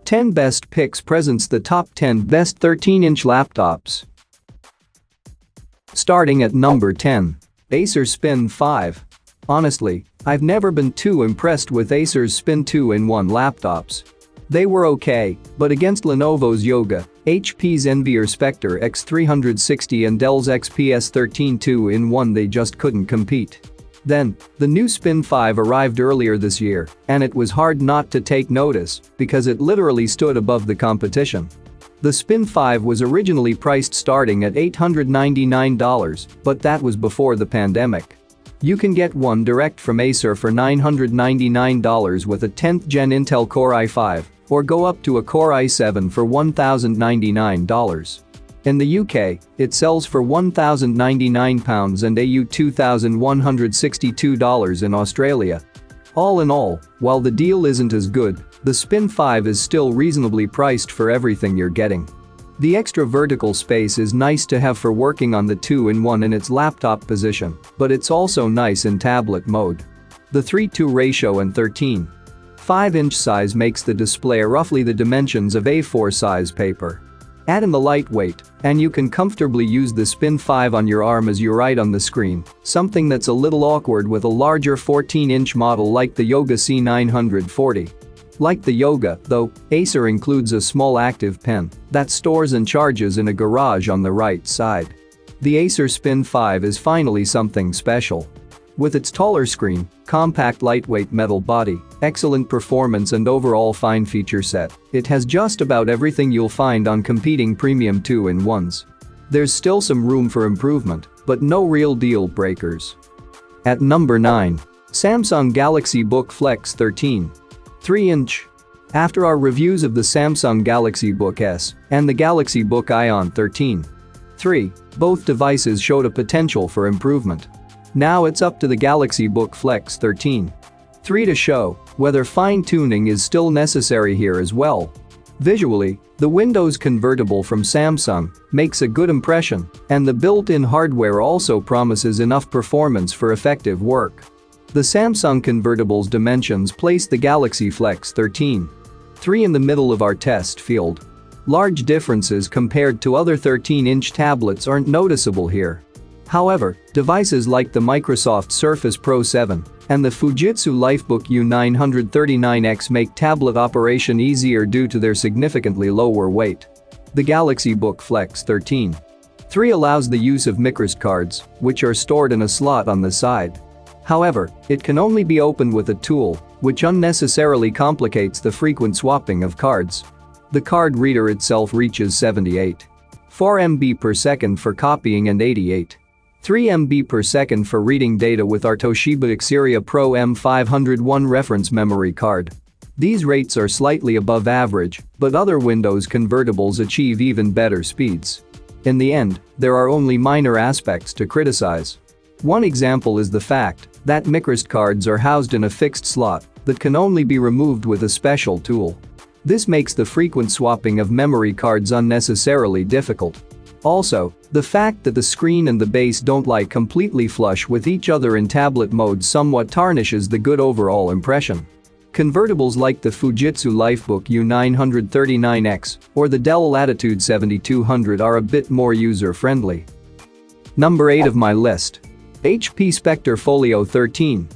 10 Best Picks presents the top 10 best 13-inch laptops. Starting at number 10. ACER Spin 5. Honestly, I've never been too impressed with Acer's Spin 2-in-1 laptops. They were okay, but against Lenovo's Yoga, HP's Envy Spectre X360 and Dell's XPS 13 2-in-1 they just couldn't compete. Then, the new Spin 5 arrived earlier this year, and it was hard not to take notice because it literally stood above the competition. The Spin 5 was originally priced starting at $899, but that was before the pandemic. You can get one direct from Acer for $999 with a 10th Gen Intel Core i5, or go up to a Core i7 for $1,099. In the UK, it sells for £1,099 and AU $2,162 in Australia. All in all, while the deal isn't as good, the Spin 5 is still reasonably priced for everything you're getting. The extra vertical space is nice to have for working on the 2-in-1 in its laptop position, but it's also nice in tablet mode. The 3:2 ratio and 13.5-inch size makes the display roughly the dimensions of A4 size paper. Add in the lightweight, and you can comfortably use the Spin 5 on your arm as you write on the screen, something that's a little awkward with a larger 14-inch model like the Yoga C940. Like the Yoga, though, Acer includes a small active pen that stores and charges in a garage on the right side. The Acer Spin 5 is finally something special. With its taller screen, compact lightweight metal body, excellent performance and overall fine feature set, it has just about everything you'll find on competing premium 2-in-1s. There's still some room for improvement, but no real deal breakers. At number 9. Samsung Galaxy Book Flex 13. 3-inch. After our reviews of the Samsung Galaxy Book S and the Galaxy Book Ion 13.3, both devices showed a potential for improvement. Now it's up to the Galaxy Book Flex 13.3 to show whether fine-tuning is still necessary here as well. Visually, the Windows convertible from Samsung makes a good impression, and the built-in hardware also promises enough performance for effective work. The Samsung convertible's dimensions place the Galaxy Flex 13.3 in the middle of our test field. Large differences compared to other 13-inch tablets aren't noticeable here. However, devices like the Microsoft Surface Pro 7 and the Fujitsu Lifebook U939X make tablet operation easier due to their significantly lower weight. The Galaxy Book Flex 13.3 allows the use of microSD cards, which are stored in a slot on the side. However, it can only be opened with a tool, which unnecessarily complicates the frequent swapping of cards. The card reader itself reaches 78.4 MB per second for copying and 88.3 MB per second for reading data with our Toshiba Xperia Pro M501 reference memory card. These rates are slightly above average, but other Windows convertibles achieve even better speeds. In the end, there are only minor aspects to criticize. One example is the fact that microSD cards are housed in a fixed slot that can only be removed with a special tool. This makes the frequent swapping of memory cards unnecessarily difficult. Also, the fact that the screen and the base don't lie completely flush with each other in tablet mode somewhat tarnishes the good overall impression. Convertibles like the Fujitsu Lifebook U939X or the Dell Latitude 7200 are a bit more user-friendly. Number 8 of my list. HP Spectre Folio 13.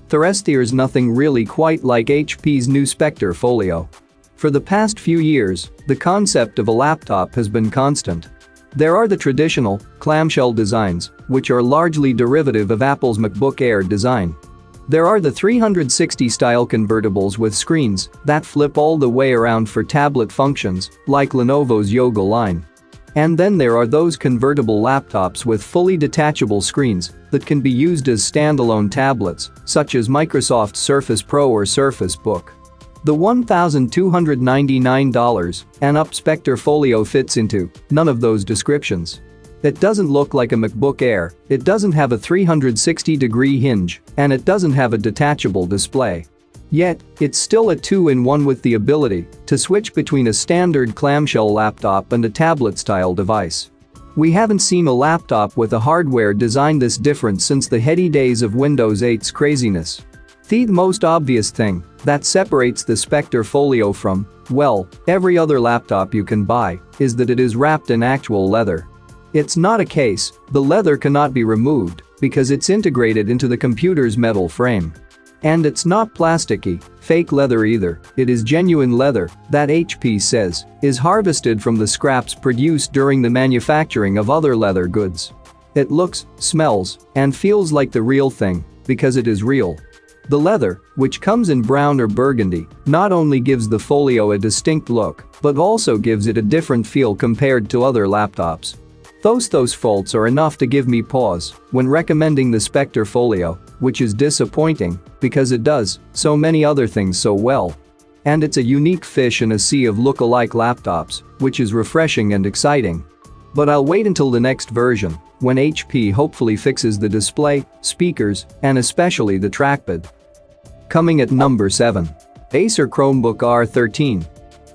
There's nothing really quite like HP's new Spectre Folio. For the past few years, the concept of a laptop has been constant. There are the traditional, clamshell designs, which are largely derivative of Apple's MacBook Air design. There are the 360-style convertibles with screens that flip all the way around for tablet functions, like Lenovo's Yoga line. And then there are those convertible laptops with fully detachable screens that can be used as standalone tablets, such as Microsoft Surface Pro or Surface Book. The $1,299 and up Spectre Folio fits into none of those descriptions. It doesn't look like a MacBook Air, it doesn't have a 360-degree hinge, and it doesn't have a detachable display. Yet, it's still a 2-in-1 with the ability to switch between a standard clamshell laptop and a tablet-style device. We haven't seen a laptop with a hardware design this different since the heady days of Windows 8's craziness. The most obvious thing that separates the SPECTRE FOLIO from, well, every other laptop you can buy is that it is wrapped in actual leather. It's not a case, the leather cannot be removed because it's integrated into the computer's metal frame. And it's not plasticky, fake leather either, it is genuine leather that HP says is harvested from the scraps produced during the manufacturing of other leather goods. It looks, smells, and feels like the real thing because it is real. The leather, which comes in brown or burgundy, not only gives the Folio a distinct look, but also gives it a different feel compared to other laptops. Those faults are enough to give me pause when recommending the SPECTRE FOLIO, which is disappointing because it does so many other things so well. And it's a unique fish in a sea of look-alike laptops, which is refreshing and exciting. But I'll wait until the next version, when HP hopefully fixes the display, speakers, and especially the trackpad. Coming at number 7. ACER CHROMEBOOK R13.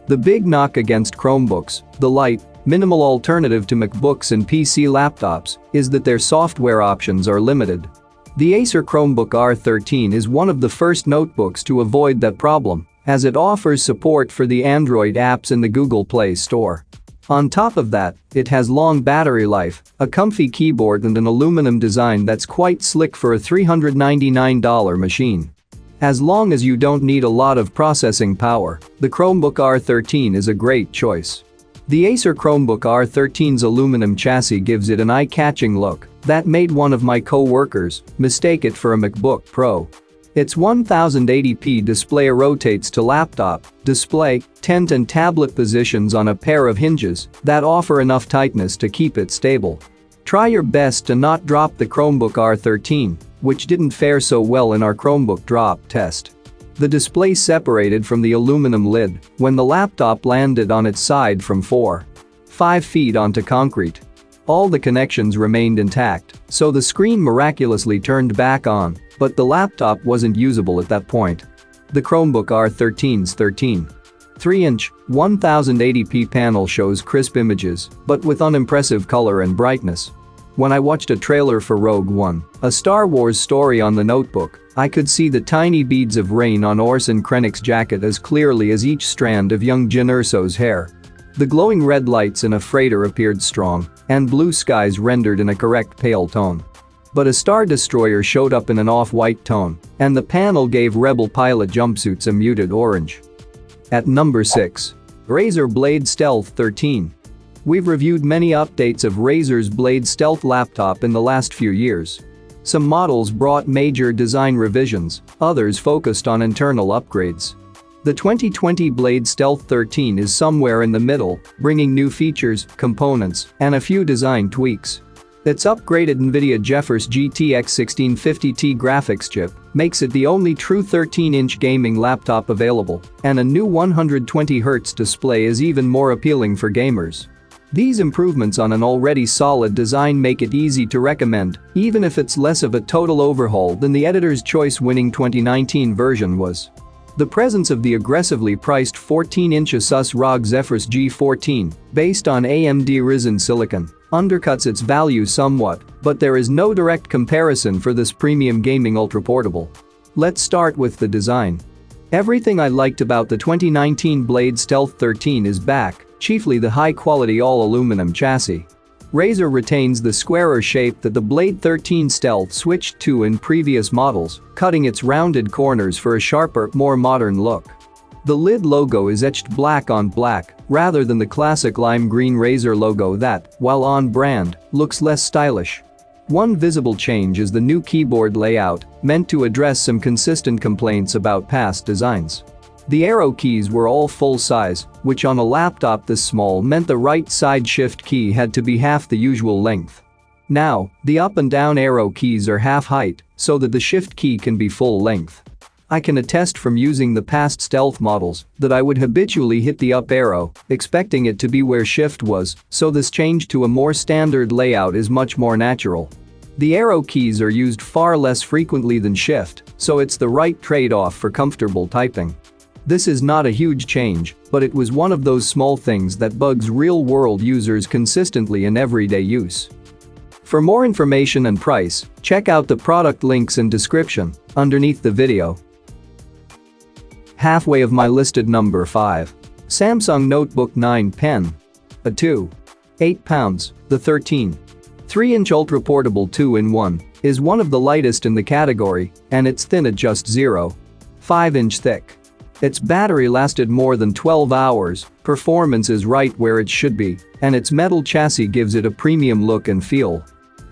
The big knock against Chromebooks, the light, minimal alternative to MacBooks and PC laptops, is that their software options are limited. The ACER CHROMEBOOK R13 is one of the first notebooks to avoid that problem, as it offers support for the Android apps in the Google Play Store. On top of that, it has long battery life, a comfy keyboard and an aluminum design that's quite slick for a $399 machine. As long as you don't need a lot of processing power, the Chromebook R13 is a great choice. The ACER Chromebook R13's aluminum chassis gives it an eye-catching look that made one of my co-workers mistake it for a MacBook Pro. Its 1080p display rotates to laptop, display, tent and tablet positions on a pair of hinges that offer enough tightness to keep it stable. Try your best to not drop the Chromebook R13, which didn't fare so well in our Chromebook drop test. The display separated from the aluminum lid when the laptop landed on its side from 4.5 feet onto concrete. All the connections remained intact, so the screen miraculously turned back on, but the laptop wasn't usable at that point. The Chromebook R13's 13.3-inch, 1080p panel shows crisp images, but with unimpressive color and brightness. When I watched a trailer for Rogue One, a Star Wars story on the notebook, I could see the tiny beads of rain on Orson Krennic's jacket as clearly as each strand of young Jyn Erso's hair. The glowing red lights in a freighter appeared strong, and blue skies rendered in a correct pale tone. But a Star Destroyer showed up in an off-white tone, and the panel gave Rebel pilot jumpsuits a muted orange. At number 6. RAZER Blade Stealth 13. We've reviewed many updates of RAZER's Blade Stealth laptop in the last few years. Some models brought major design revisions, others focused on internal upgrades. The 2020 Blade Stealth 13 is somewhere in the middle, bringing new features, components, and a few design tweaks. Its upgraded NVIDIA GeForce GTX 1650Ti graphics chip makes it the only true 13-inch gaming laptop available, and a new 120Hz display is even more appealing for gamers. These improvements on an already solid design make it easy to recommend, even if it's less of a total overhaul than the editor's choice-winning 2019 version was. The presence of the aggressively priced 14-inch Asus ROG Zephyrus G14, based on AMD Ryzen silicon, undercuts its value somewhat, but there is no direct comparison for this premium gaming ultraportable. Let's start with the design. Everything I liked about the 2019 Blade Stealth 13 is back, chiefly the high-quality all-aluminum chassis. RAZER retains the squarer shape that the Blade 13 Stealth switched to in previous models, cutting its rounded corners for a sharper, more modern look. The lid logo is etched black on black, rather than the classic lime green RAZER logo that, while on brand, looks less stylish. One visible change is the new keyboard layout, meant to address some consistent complaints about past designs. The arrow keys were all full-size, which on a laptop this small meant the right side shift key had to be half the usual length. Now, the up and down arrow keys are half height, so that the shift key can be full length. I can attest from using the past Stealth models that I would habitually hit the up arrow, expecting it to be where shift was, so this change to a more standard layout is much more natural. The arrow keys are used far less frequently than shift, so it's the right trade-off for comfortable typing. This is not a huge change, but it was one of those small things that bugs real-world users consistently in everyday use. For more information and price, check out the product links in description underneath the video. Halfway of my listed number 5. Samsung Notebook 9 Pen. A 2.8 pounds, the 13.3-inch ultra-portable 2-in-1 is one of the lightest in the category, and it's thin at just 0.5 thick. Its battery lasted more than 12 hours, performance is right where it should be, and its metal chassis gives it a premium look and feel.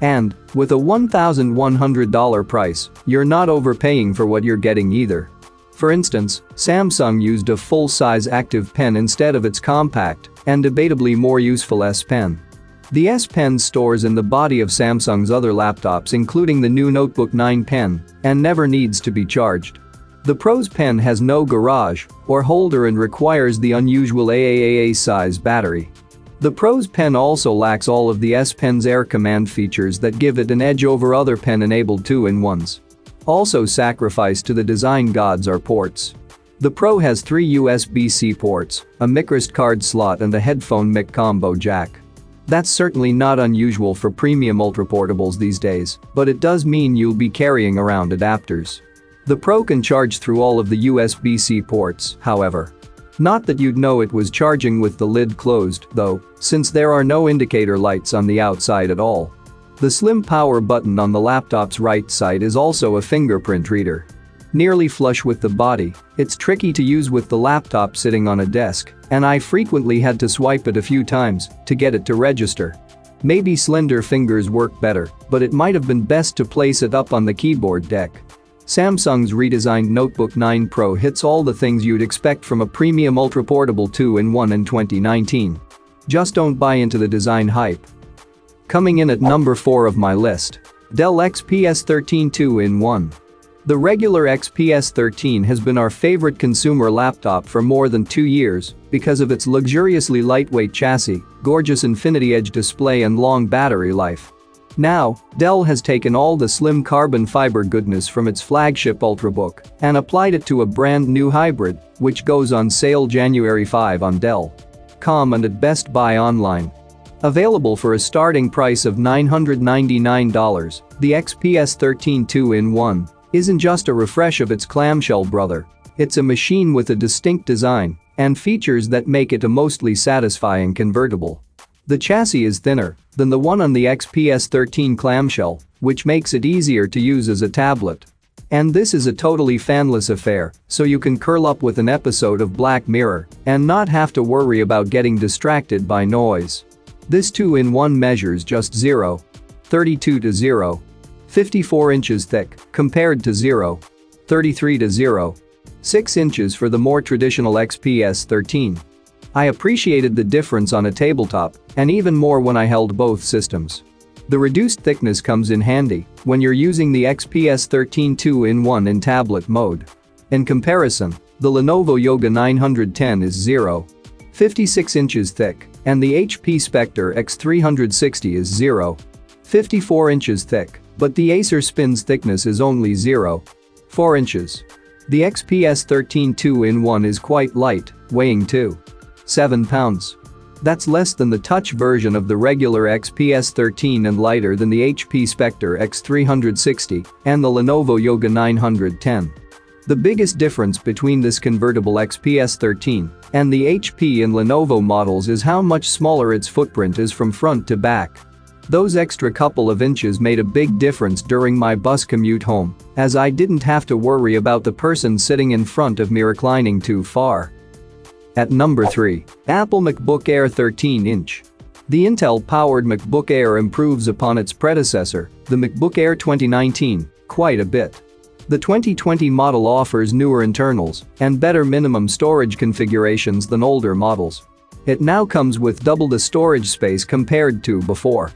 And, with a $1,100 price, you're not overpaying for what you're getting either. For instance, Samsung used a full-size active pen instead of its compact and debatably more useful S Pen. The S Pen stores in the body of Samsung's other laptops, including the new Notebook 9 Pen, and never needs to be charged. The Pro's Pen has no garage or holder and requires the unusual AAA size battery. The Pro's Pen also lacks all of the S Pen's Air Command features that give it an edge over other pen-enabled 2-in-1s. Also sacrificed to the design gods are ports. The Pro has 3 USB-C ports, a microSD card slot and a headphone mic combo jack. That's certainly not unusual for premium ultraportables these days, but it does mean you'll be carrying around adapters. The Pro can charge through all of the USB-C ports, however. Not that you'd know it was charging with the lid closed, though, since there are no indicator lights on the outside at all. The slim power button on the laptop's right side is also a fingerprint reader. Nearly flush with the body, it's tricky to use with the laptop sitting on a desk, and I frequently had to swipe it a few times to get it to register. Maybe slender fingers work better, but it might have been best to place it up on the keyboard deck. Samsung's redesigned Notebook 9 Pro hits all the things you'd expect from a premium ultra-portable 2-in-1 in 2019. Just don't buy into the design hype. Coming in at number 4 of my list. Dell XPS 13 2-in-1. The regular XPS 13 has been our favorite consumer laptop for more than 2 years because of its luxuriously lightweight chassis, gorgeous Infinity Edge display and long battery life. Now, Dell has taken all the slim carbon fiber goodness from its flagship Ultrabook and applied it to a brand new hybrid, which goes on sale January 5 on Dell.com and at Best Buy online. Available for a starting price of $999, the XPS 13 2-in-1 isn't just a refresh of its clamshell brother, it's a machine with a distinct design and features that make it a mostly satisfying convertible. The chassis is thinner than the one on the XPS 13 clamshell, which makes it easier to use as a tablet. And this is a totally fanless affair, so you can curl up with an episode of Black Mirror and not have to worry about getting distracted by noise. This 2-in-1 measures just 0.32 to 0.54 inches thick compared to 0.33 to 0.6 inches for the more traditional XPS 13. I appreciated the difference on a tabletop, and even more when I held both systems. The reduced thickness comes in handy when you're using the XPS 13 2-in-1 in tablet mode. In comparison, the Lenovo Yoga 910 is 0.56 inches thick, and the HP Spectre X360 is 0.54 inches thick, but the ACER Spin's thickness is only 0.4 inches. The XPS 13 2-in-1 is quite light, weighing 2.7 pounds. That's less than the touch version of the regular XPS 13 and lighter than the HP Spectre X360 and the Lenovo Yoga 910. The biggest difference between this convertible XPS 13 and the HP and Lenovo models is how much smaller its footprint is from front to back. Those extra couple of inches made a big difference during my bus commute home, as I didn't have to worry about the person sitting in front of me reclining too far. At number 3. Apple MacBook Air 13-inch. The Intel-powered MacBook Air improves upon its predecessor, the MacBook Air 2019, quite a bit. The 2020 model offers newer internals and better minimum storage configurations than older models. It now comes with double the storage space compared to before.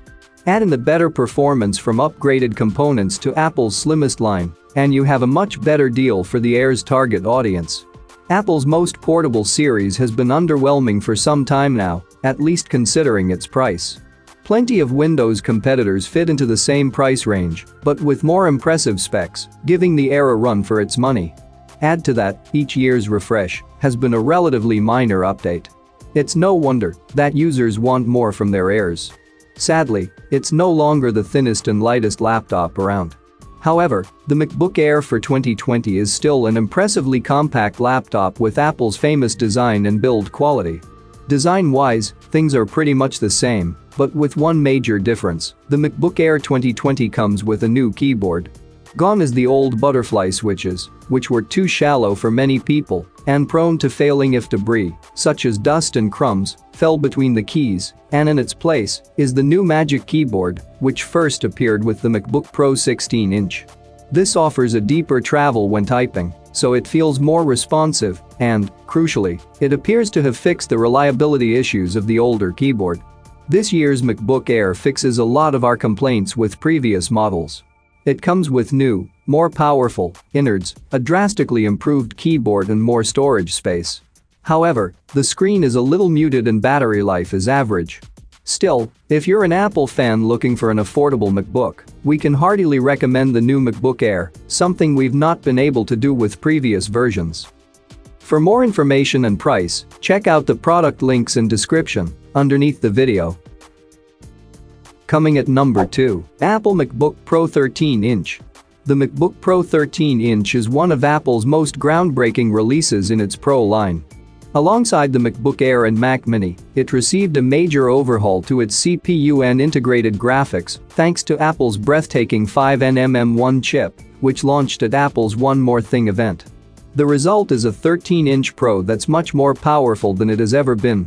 Add in the better performance from upgraded components to Apple's slimmest line, and you have a much better deal for the Air's target audience. Apple's most portable series has been underwhelming for some time now, at least considering its price. Plenty of Windows competitors fit into the same price range, but with more impressive specs, giving the Air a run for its money. Add to that, each year's refresh has been a relatively minor update. It's no wonder that users want more from their Airs. Sadly, it's no longer the thinnest and lightest laptop around. However, the MacBook Air for 2020 is still an impressively compact laptop with Apple's famous design and build quality. Design-wise, things are pretty much the same, but with one major difference: the MacBook Air 2020 comes with a new keyboard. Gone is the old butterfly switches, which were too shallow for many people and prone to failing if debris, such as dust and crumbs, fell between the keys, and in its place is the new Magic Keyboard, which first appeared with the MacBook Pro 16-inch. This offers a deeper travel when typing, so it feels more responsive and, crucially, it appears to have fixed the reliability issues of the older keyboard. This year's MacBook Air fixes a lot of our complaints with previous models. It comes with new, more powerful innards, a drastically improved keyboard and more storage space. However, the screen is a little muted and battery life is average. Still, if you're an Apple fan looking for an affordable MacBook, we can heartily recommend the new MacBook Air, something we've not been able to do with previous versions. For more information and price, check out the product links in description underneath the video. Coming at number 2, Apple MacBook Pro 13-inch. The MacBook Pro 13-inch is one of Apple's most groundbreaking releases in its Pro line. Alongside the MacBook Air and Mac Mini, it received a major overhaul to its CPU and integrated graphics thanks to Apple's breathtaking 5nm M1 chip, which launched at Apple's One More Thing event. The result is a 13-inch Pro that's much more powerful than it has ever been.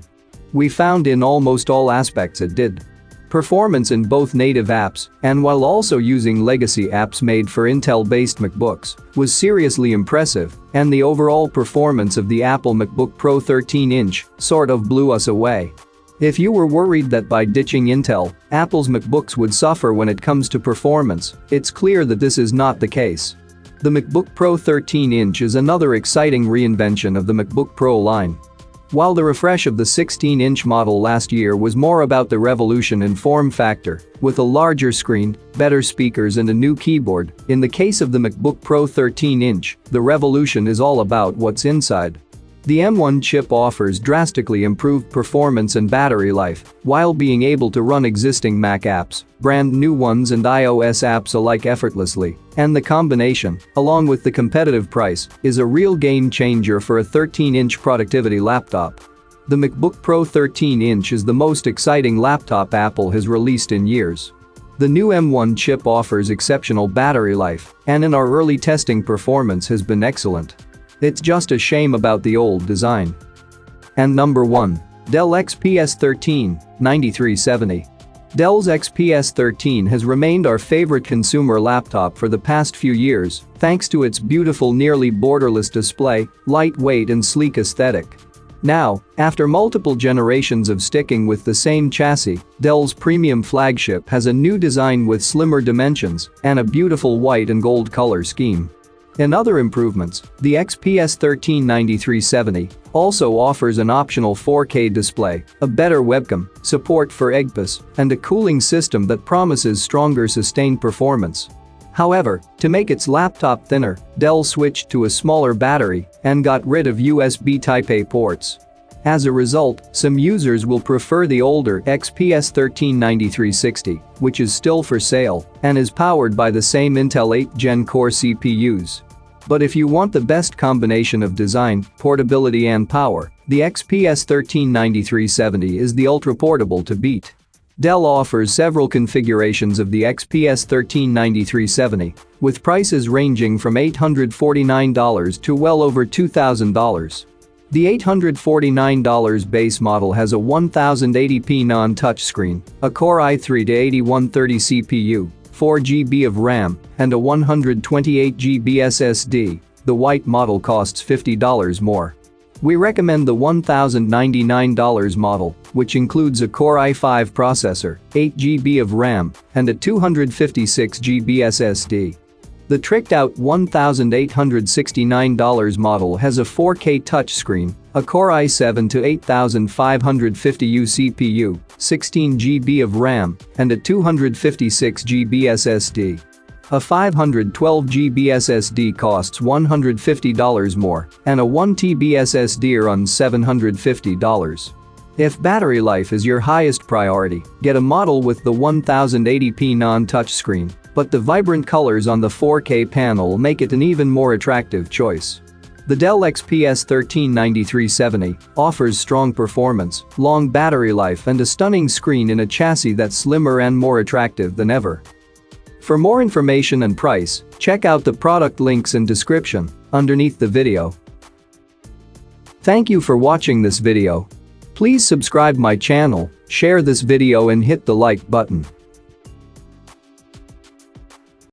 We found in almost all aspects it did. Performance in both native apps and while also using legacy apps made for Intel-based MacBooks was seriously impressive, and the overall performance of the Apple MacBook Pro 13-inch sort of blew us away. If you were worried that by ditching Intel, Apple's MacBooks would suffer when it comes to performance, it's clear that this is not the case. The MacBook Pro 13-inch is another exciting reinvention of the MacBook Pro line. While the refresh of the 16-inch model last year was more about the revolution in form factor, with a larger screen, better speakers and a new keyboard, in the case of the MacBook Pro 13-inch, the revolution is all about what's inside. The M1 chip offers drastically improved performance and battery life while being able to run existing Mac apps, brand new ones and iOS apps alike effortlessly, and the combination, along with the competitive price, is a real game changer for a 13-inch productivity laptop. The MacBook Pro 13-inch is the most exciting laptop Apple has released in years. The new M1 chip offers exceptional battery life, and in our early testing performance has been excellent. It's just a shame about the old design. And number 1. Dell XPS 13, 9370. Dell's XPS 13 has remained our favorite consumer laptop for the past few years, thanks to its beautiful nearly borderless display, lightweight and sleek aesthetic. Now, after multiple generations of sticking with the same chassis, Dell's premium flagship has a new design with slimmer dimensions and a beautiful white and gold color scheme. In other improvements, the XPS 13 9370 also offers an optional 4K display, a better webcam, support for EGPAS, and a cooling system that promises stronger sustained performance. However, to make its laptop thinner, Dell switched to a smaller battery and got rid of USB Type-A ports. As a result, some users will prefer the older XPS 13 9360, which is still for sale and is powered by the same Intel 8th Gen Core CPUs. But if you want the best combination of design, portability and power, the XPS 13 9370 is the ultra-portable to beat. Dell offers several configurations of the XPS 13 9370, with prices ranging from $849 to well over $2,000. The $849 base model has a 1080p non-touch screen, a Core i3-8130 CPU, 4 GB of RAM, and a 128 GB SSD. The white model costs $50 more. We recommend the $1,099 model, which includes a Core i5 processor, 8 GB of RAM, and a 256 GB SSD. The tricked-out $1,869 model has a 4K touchscreen, a Core i7-8550U CPU, 16 GB of RAM, and a 256 GB SSD. A 512 GB SSD costs $150 more, and a 1 TB SSD runs $750. If battery life is your highest priority, get a model with the 1080p non-touch screen. but the vibrant colors on the 4K panel make it an even more attractive choice. The Dell XPS 139370 offers strong performance, long battery life and a stunning screen in a chassis that's slimmer and more attractive than ever. For more information and price, check out the product links in description underneath the video. Thank you for watching this video. Please subscribe my channel, share this video and hit the like button.